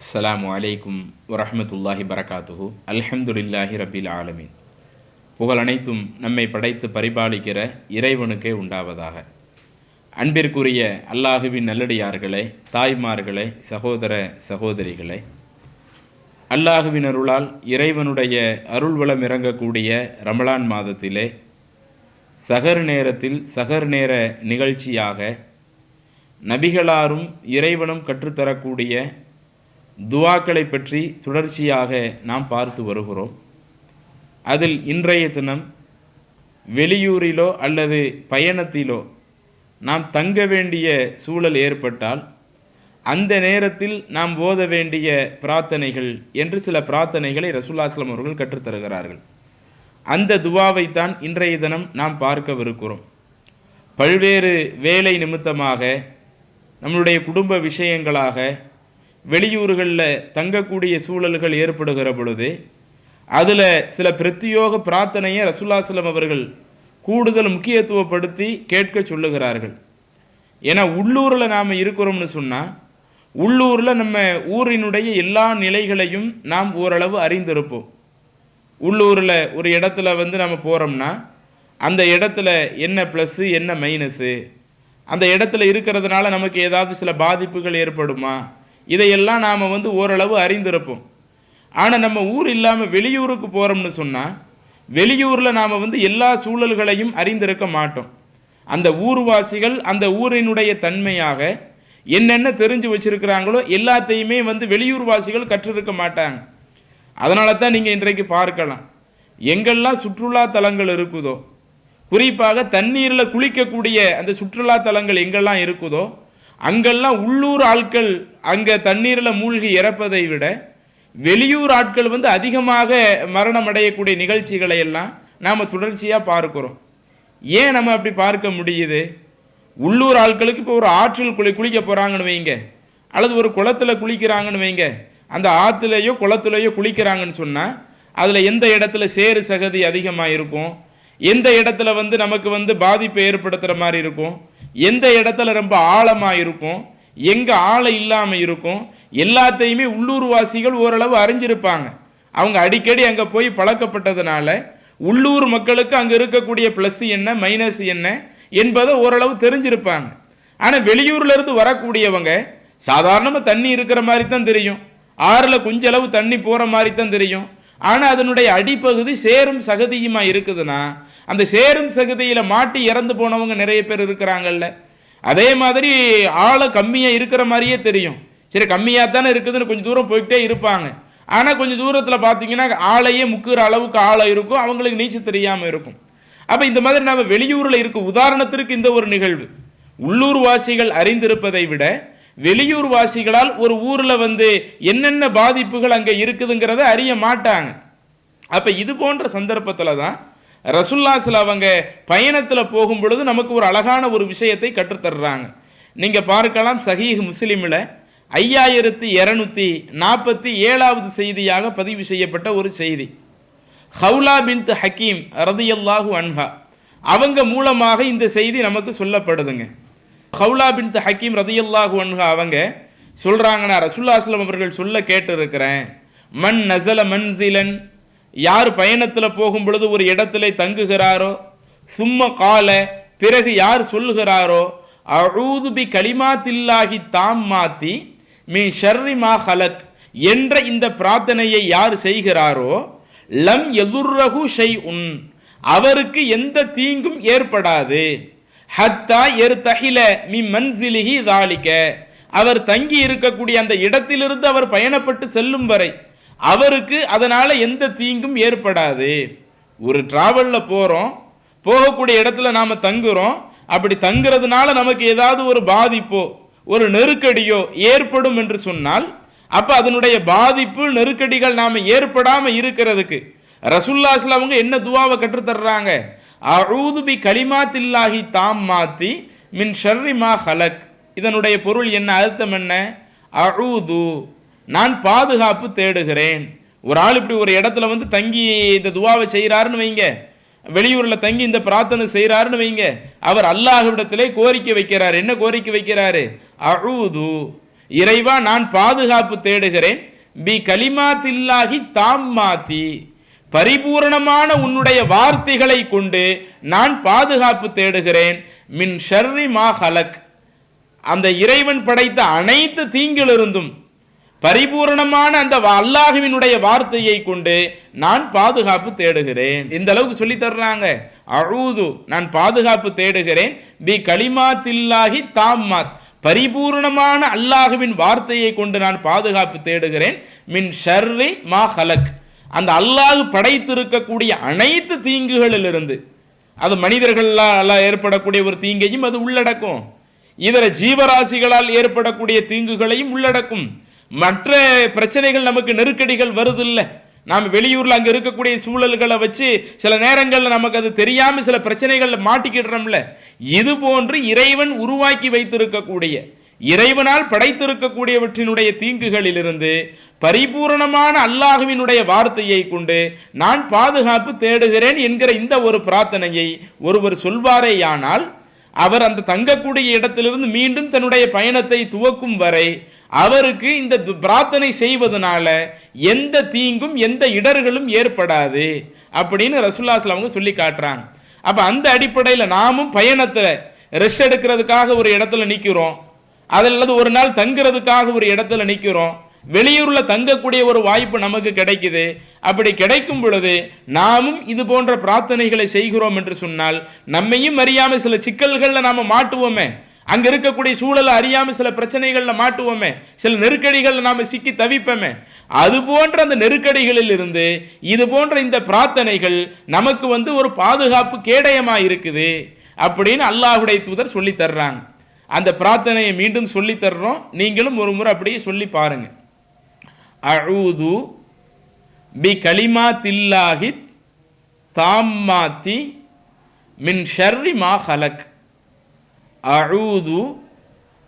அஸ்ஸலாமு அலைக்கும் வரஹ்மத்துல்லாஹி பரகாத்துஹு. அல்ஹம்துலில்லாஹி ரப்பில் ஆலமீன். புகழ் அனைத்தும் நம்மை படைத்து பரிபாலிக்கிற இறைவனுக்கே உண்டாவதாக. அன்பிற்குரிய அல்லாஹுவின் நல்லடியார்களே, தாய்மார்களே, சகோதர சகோதரிகளே, அல்லாஹுவின் அருளால் இறைவனுடைய அருள்வளம் இறங்கக்கூடிய ரமலான் மாதத்திலே சஹர் நேரத்தில் சஹர் நேர நிகழ்ச்சியாக நபிகளாரும் இறைவனும் கற்றுத்தரக்கூடிய துவாக்களை பற்றி தொடர்ச்சியாக நாம் பார்த்து வருகிறோம். அதில் இன்றைய தினம் வெளியூரிலோ அல்லது பயணத்திலோ நாம் தங்க வேண்டிய சூழல் ஏற்பட்டால் அந்த நேரத்தில் நாம் ஓத வேண்டிய பிரார்த்தனைகள் என்று சில பிரார்த்தனைகளை ரசூலுல்லாஹி ஸல்லல்லாஹு அலைஹி வஸல்லம் அவர்கள் கற்றுத்தருகிறார்கள். அந்த துவாவைத்தான் இன்றைய தினம் நாம் பார்க்கவிருக்கிறோம். பல்வேறு வேலை நிமித்தமாக, நம்மளுடைய குடும்ப விஷயங்களாக வெளியூர்களில் தங்கக்கூடிய சூழல்கள் ஏற்படுகிற பொழுது அதில் சில பிரத்யோக பிரார்த்தனையை ரசூலுல்லாஹி ஸல்லல்லாஹு அலைஹி வஸல்லம் அவர்கள் கூடுதல் முக்கியத்துவப்படுத்தி கேட்க சொல்லுகிறார்கள். ஏன்னா உள்ளூரில் நாம் இருக்கிறோம்னு சொன்னால் உள்ளூரில் நம்ம ஊரினுடைய எல்லா நிலைகளையும் நாம் ஓரளவு அறிந்திருப்போம். உள்ளூரில் ஒரு இடத்துல நம்ம போகிறோம்னா அந்த இடத்துல என்ன ப்ளஸ்ஸு என்ன மைனஸு, அந்த இடத்துல இருக்கிறதுனால நமக்கு ஏதாவது சில பாதிப்புகள் ஏற்படுமா, இதையெல்லாம் நாம் ஓரளவு அறிந்திருப்போம். ஆனால் நம்ம ஊர் இல்லாமல் வெளியூருக்கு போகிறோம்னு சொன்னால் வெளியூரில் நாம் எல்லா சூழல்களையும் அறிந்திருக்க மாட்டோம். அந்த ஊர்வாசிகள் அந்த ஊரினுடைய தன்மையாக என்னென்ன தெரிஞ்சு வச்சுருக்கிறாங்களோ எல்லாத்தையுமே வெளியூர்வாசிகள் கற்றிருக்க மாட்டாங்க. அதனால தான் நீங்கள் இன்றைக்கு பார்க்கலாம், எங்கெல்லாம் சுற்றுலா தலங்கள் இருக்குதோ, குறிப்பாக தண்ணீரில் குளிக்கக்கூடிய அந்த சுற்றுலா தலங்கள் எங்கெல்லாம் இருக்குதோ அங்கெல்லாம் உள்ளூர் ஆட்கள் அங்கே தண்ணீரில் மூழ்கி இறப்பதை விட வெளியூர் ஆட்கள் அதிகமாக மரணம் அடையக்கூடிய நிகழ்ச்சிகளை எல்லாம் நாம் தொடர்ச்சியாக பார்க்கிறோம். ஏன் நம்ம அப்படி பார்க்க முடியுது? உள்ளூர் ஆட்களுக்கு இப்போ ஒரு ஆற்றில் குளிக்க போகிறாங்கன்னு வைங்க, அல்லது ஒரு குளத்தில் குளிக்கிறாங்கன்னு வைங்க, அந்த ஆற்றுலையோ குளத்துலையோ குளிக்கிறாங்கன்னு சொன்னால் அதில் எந்த இடத்துல சேறு சகதி அதிகமாக இருக்கும், எந்த இடத்துல நமக்கு பாதிப்பை ஏற்படுத்துகிற மாதிரி இருக்கும், எந்த இடத்துல ரொம்ப ஆழமாக இருக்கும், எங்கே ஆழம் இல்லாமல் இருக்கும், எல்லாத்தையுமே உள்ளூர்வாசிகள் ஓரளவு அறிஞ்சிருப்பாங்க. அவங்க அடிக்கடி அங்கே போய் பழக்கப்பட்டதுனால உள்ளூர் மக்களுக்கு அங்கே இருக்கக்கூடிய ப்ளஸ் என்ன மைனஸ் என்ன என்பதை ஓரளவு தெரிஞ்சிருப்பாங்க. ஆனால் வெளியூர்லேருந்து வரக்கூடியவங்க சாதாரணமாக தண்ணி இருக்கிற மாதிரி தான் தெரியும், ஆறில் கொஞ்சம் அளவு தண்ணி போகிற மாதிரி தான் தெரியும். ஆனால் அதனுடைய அடிப்பகுதி சேரும் சகதியுமாக இருக்குதுன்னா அந்த சேரும் சகதியில் மாட்டி இறந்து போனவங்க நிறைய பேர் இருக்கிறாங்கல்ல. அதே மாதிரி ஆழம் கம்மியாக இருக்கிற மாதிரியே தெரியும். சரி, கம்மியாக தானே இருக்குதுன்னு கொஞ்சம் தூரம் போய்கிட்டே இருப்பாங்க. ஆனால் கொஞ்சம் தூரத்தில் பார்த்தீங்கன்னா ஆளையே முக்குற அளவுக்கு ஆழம் இருக்கும், அவங்களுக்கு நீச்சல் தெரியாமல் இருக்கும். அப்போ இந்த மாதிரி நம்ம வெளியூரில் இருக்கும் உதாரணத்திற்கு இந்த ஒரு நிகழ்வு உள்ளூர் வாசிகள் அறிந்திருப்பதை விட வெளியூர் வாசிகளால் ஒரு ஊரில் என்னென்ன பாதிப்புகள் அங்கே இருக்குதுங்கிறத அறிய மாட்டாங்க. அப்போ இது போன்ற சந்தர்ப்பத்தில் தான் ரசூலுல்லாஹி ஸல்லல்லாஹு அலைஹி வஸல்லம் அவங்க பயணத்தில் போகும் பொழுது நமக்கு ஒரு அழகான ஒரு விஷயத்தை கற்றுத்தர்றாங்க. நீங்கள் பார்க்கலாம், சஹீஹ் முஸ்லிமில் 5247வது செய்தியாக பதிவு செய்யப்பட்ட ஒரு செய்தி. ஹவுலா பின்த் ஹக்கீம் ரதியல்லாஹு அன்ஹா அவங்க மூலமாக இந்த செய்தி நமக்கு சொல்லப்படுதுங்க. ஹவுலா பின்த் ஹக்கீம் ரதியல்லாஹு அன்ஹா அவங்க சொல்கிறாங்க, நான் ரசூலுல்லாஹி ஸல்லல்லாஹு அலைஹி வஸல்லம் அவர்கள் சொல்ல கேட்டிருக்கிறேன், மன் நஸல மன்சிலன், யார் பயணத்தில் போகும் பொழுது ஒரு இடத்துல தங்குகிறாரோ, சும்ம கால, பிறகு யார் சொல்லுகிறாரோ, அஊது பி கலிமாத்தில்லாஹி தாம்மாத்தி மின் ஷர்ரி மா ஹலக் என்ற இந்த பிரார்த்தனையை யார் செய்கிறாரோ, லம் யதுர்ரஹு ஷைஉன், அவருக்கு எந்த தீங்கும் ஏற்படாது, ஹத்தா எர்தஹில மி மன்சிலிஹி தாலிக, அவர் தங்கி இருக்கக்கூடிய அந்த இடத்திலிருந்து அவர் பயணப்பட்டு செல்லும் வரை அவருக்கு அதனால் எந்த தீங்கும் ஏற்படாது. ஒரு டிராவலில் போகிறோம், போகக்கூடிய இடத்துல நாம் தங்குறோம், அப்படி தங்குறதுனால நமக்கு ஏதாவது ஒரு பாதிப்போ ஒரு நெருக்கடியோ ஏற்படும் என்று சொன்னால் அப்போ அதனுடைய பாதிப்பு நெருக்கடிகள் நாம் ஏற்படாமல் இருக்கிறதுக்கு ரசூலுல்லாஹி ஸல்லல்லாஹு அலைஹி வஸல்லம் அவங்க என்ன துவாவை கற்றுத்தர்றாங்க, அஊது பி கலிமாத்தில்லாஹி தாம்மாத்தி மின் ஷர்ரி மா ஹலக். இதனுடைய பொருள் என்ன, அர்த்தம் என்ன? அஊது, நான் பாதுகாப்பு தேடுகிறேன். ஒரு ஆள் இப்படி ஒரு இடத்துல தங்கி இந்த துவாவை செய்கிறாருன்னு வைங்க, வெளியூரில் தங்கி இந்த பிரார்த்தனை செய்கிறாருன்னு வைங்க, அவர் அல்லாஹ்விடத்திலே கோரிக்கை வைக்கிறார். என்ன கோரிக்கை வைக்கிறாரு? அஊது, இறைவா நான் பாதுகாப்பு தேடுகிறேன் பி கலிமாத்தில்லாஹி தாம்மாத்தி, பரிபூரணமான உன்னுடைய வார்த்தைகளை கொண்டு நான் பாதுகாப்பு தேடுகிறேன் மின் ஷர்ரி மா ஹலக், அந்த இறைவன் படைத்த அனைத்து தீங்கிலிருந்தும் பரிபூரணமான அந்த அல்லாஹ்வினுடைய வார்த்தையை கொண்டு நான் பாதுகாப்பு தேடுகிறேன். இந்த அளவுக்கு சொல்லி தர்றாங்க. அஊது நான் பாதுகாப்பு தேடுகிறேன் பி கலிமாத்தில்லாஹி தாம்மாத், பரிபூர்ணமான அல்லாஹ்வின் வார்த்தையை கொண்டு நான் பாதுகாப்பு தேடுகிறேன் மின் ஷர்ரி மா ஹலக், அந்த அல்லாஹ் படைத்திருக்கக்கூடிய அனைத்து தீங்குகளிலிருந்து, அது மனிதர்களால் ஏற்படக்கூடிய ஒரு தீங்கையும் அது உள்ளடக்கும், இதர ஜீவராசிகளால் ஏற்படக்கூடிய தீங்குகளையும் உள்ளடக்கும். மற்ற பிரச்சனைகள் நமக்கு நெருக்கடிகள் வருதில்லை, நாம் வெளியூரில் அங்கே இருக்கக்கூடிய சூழல்களை வச்சு சில நேரங்களில் நமக்கு அது தெரியாமல் சில பிரச்சனைகளில் மாட்டிக்கிடுறோம்ல, இது போன்று இறைவன் உருவாக்கி வைத்திருக்கக்கூடிய, இறைவனால் படைத்திருக்கக்கூடியவற்றினுடைய தீங்குகளிலிருந்து பரிபூரணமான அல்லாஹ்வினுடைய வார்த்தையை கொண்டு நான் பாதுகாப்பு தேடுகிறேன் என்கிற இந்த ஒரு பிரார்த்தனையை ஒருவர் சொல்வாரேயானால், அவர் அந்த தங்கக்கூடிய இடத்திலிருந்து மீண்டும் தன்னுடைய பயணத்தை துவக்கும் வரை அவருக்கு இந்த பிரார்த்தனை செய்வதனால எந்த தீங்கும் எந்த இடர்களும் ஏற்படாது அப்படின்னு ரசூலுல்லாஹி ஸல்லல்லாஹு அலைஹி வஸல்லம் சொல்லி காட்டுறாங்க. அப்ப அந்த அடிப்படையில் நாமும் பயணத்தில் ரெஸ்ட் எடுக்கிறதுக்காக ஒரு இடத்துல நிற்கிறோம், அல்லது ஒரு நாள் தங்குறதுக்காக ஒரு இடத்துல நிற்கிறோம், வெளியூர்ல தங்கக்கூடிய ஒரு வாய்ப்பு நமக்கு கிடைக்குது. அப்படி கிடைக்கும் பொழுது நாமும் இது போன்ற பிரார்த்தனைகளை செய்கிறோம் என்று சொன்னால் நம்மையும் அறியாம சில சிக்கல்கள்ல நாம மாட்டுவோமே, அங்க இருக்கக்கூடிய சூழலை அறியாம சில பிரச்சனைகள்ல மாட்டுவோமே, சில நெருக்கடிகள்ல நாம சிக்கி தவிப்போமே, அது போன்ற அந்த நெருக்கடிகளில் இருந்து இது போன்ற இந்த பிரார்த்தனைகள் நமக்கு ஒரு பாதுகாப்பு கேடயமா இருக்குது அப்படின்னு அல்லாஹ்வுடைய தூதர் சொல்லி தர்றாங்க. அந்த பிரார்த்தனையை மீண்டும் சொல்லி தர்றோம், நீங்களும் ஒரு முறை அப்படியே சொல்லி பாருங்க. அஊது பி கலிமாத்தில்லாஹி தாம்மாத்தி மின் ஷர்ரி மா ஹலக், அஊது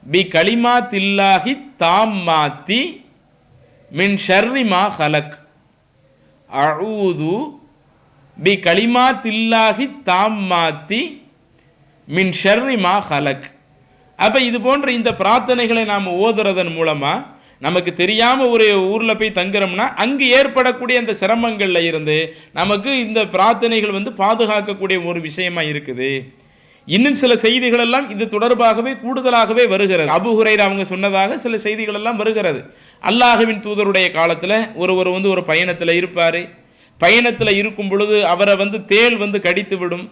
பி கலிமாத்தில்லாஹி தாம்மாத்தி மின் ஷர்ரி மா ஹலக், அஊது பி கலிமாத்தில்லாஹி தாம்மாத்தி மின் ஷர்ரி மா ஹலக். அப்போ இது போன்ற இந்த பிரார்த்தனைகளை நாம் ஓதுறதன் மூலமாக நமக்கு தெரியாமல் ஒரு ஊரில் போய் தங்குறோம்னா அங்கு ஏற்படக்கூடிய அந்த சிரமங்களில் இருந்து நமக்கு இந்த பிரார்த்தனைகள் பாதுகாக்கக்கூடிய ஒரு விஷயமா இருக்குது. இன்னும் சில செய்திகள் எல்லாம் இது தொடர்பாகவே கூடுதலாகவே வருகிறது. அபூ ஹுரைரா அவங்க சொன்னதாக சில செய்திகள் எல்லாம் வருகிறது. அல்லாஹ்வின் தூதருடைய காலத்தில் ஒருவர் ஒரு பயணத்தில் இருப்பார். பயணத்தில் இருக்கும் பொழுது அவரை தேள் கடித்து விடும்.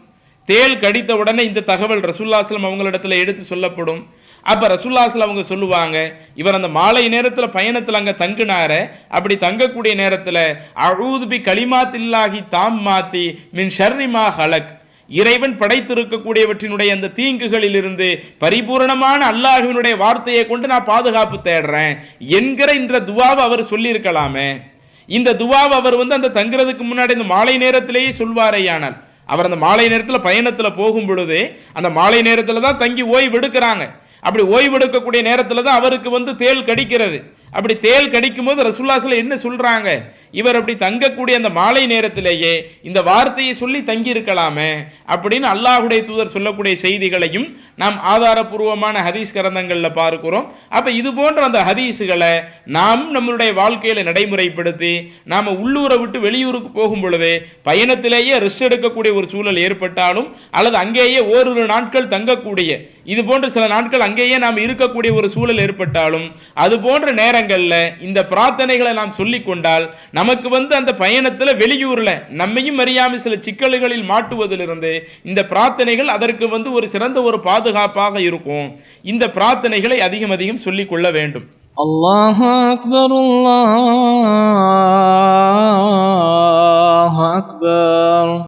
தேள் கடித்த உடனே இந்த தகவல் ரசூலுல்லாஹி ஸல்லல்லாஹு அலைஹி வஸல்லம் அவங்களிடத்தில் எடுத்து சொல்லப்படும். அப்போ ரசூலுல்லாஹி ஸல்லல்லாஹு அலைஹி வஸல்லம் அவங்க சொல்லுவாங்க, இவர் அந்த மாலை நேரத்தில் பயணத்தில் அங்கே தங்குனார, அப்படி தங்கக்கூடிய நேரத்தில் அஊது பி கலிமாத்தில்லாஹி தாம்மாத்தி மின் ஷர்ரி மா ஹலக், இறைவன் படைத்திருக்கக்கூடியவற்றினுடைய அந்த தீங்குகளில் இருந்து பரிபூரணமான அல்லாஹ்வினுடைய வார்த்தையை கொண்டு நான் பாதுகாப்பு தேடுறேன் என்கிற இந்த துவாவை அவர் சொல்லியிருக்கலாமே. இந்த துவாவை அவர் அந்த தங்குறதுக்கு முன்னாடி இந்த மாலை நேரத்திலேயே சொல்வாரேயானால், அவர் அந்த மாலை நேரத்தில் பயணத்தில் போகும் பொழுது அந்த மாலை நேரத்தில் தான் தங்கி ஓய்வு எடுக்கிறாங்க. அப்படி ஓய்வு எடுக்கக்கூடிய நேரத்தில் தான் அவருக்கு தேள் கடிக்கிறது. அப்படி தேள் கடிக்கும் போது ரசூலுல்லாஹி ஸல்லல்லாஹு அலைஹி வஸல்லம் என்ன சொல்றாங்க, இவர் அப்படி தங்கக்கூடிய அந்த மாலை நேரத்திலேயே இந்த வார்த்தையை சொல்லி தங்கி இருக்கலாமே அப்படின்னு அல்லாஹ்வுடைய தூதர் சொல்லக்கூடிய செய்திகளையும் நாம் ஆதாரபூர்வமான ஹதீஸ் கிரந்தங்களில் பார்க்கிறோம். அப்போ இது போன்ற அந்த ஹதீஸுகளை நாம் நம்மளுடைய வாழ்க்கையில் நடைமுறைப்படுத்தி நாம் உள்ளூரை விட்டு வெளியூருக்கு போகும் பொழுது பயணத்திலேயே ரெஸ்ட் எடுக்கக்கூடிய ஒரு சூழல் ஏற்பட்டாலும் அல்லது அங்கேயே ஓரிரு நாட்கள் தங்கக்கூடிய இது போன்ற சில நாட்கள் அங்கேயே நாம் இருக்கக்கூடிய ஒரு சூழல் ஏற்பட்டாலும் அது போன்ற நேரங்களில் இந்த பிரார்த்தனைகளை நாம் சொல்லிக் கொண்டால் நமக்கு அந்த பயணத்தில் வெளியூரில் நம்மையும் அறியாமல் சில சிக்கல்களில் மாட்டுவதிலிருந்து இந்த பிரார்த்தனைகள் அதற்கு ஒரு சிறந்த ஒரு பாதுகாப்பாக இருக்கும். இந்த பிரார்த்தனைகளை அதிகம் அதிகம் சொல்லிக் கொள்ள வேண்டும். அல்லாஹு அக்பர், அல்லாஹு அக்பர்.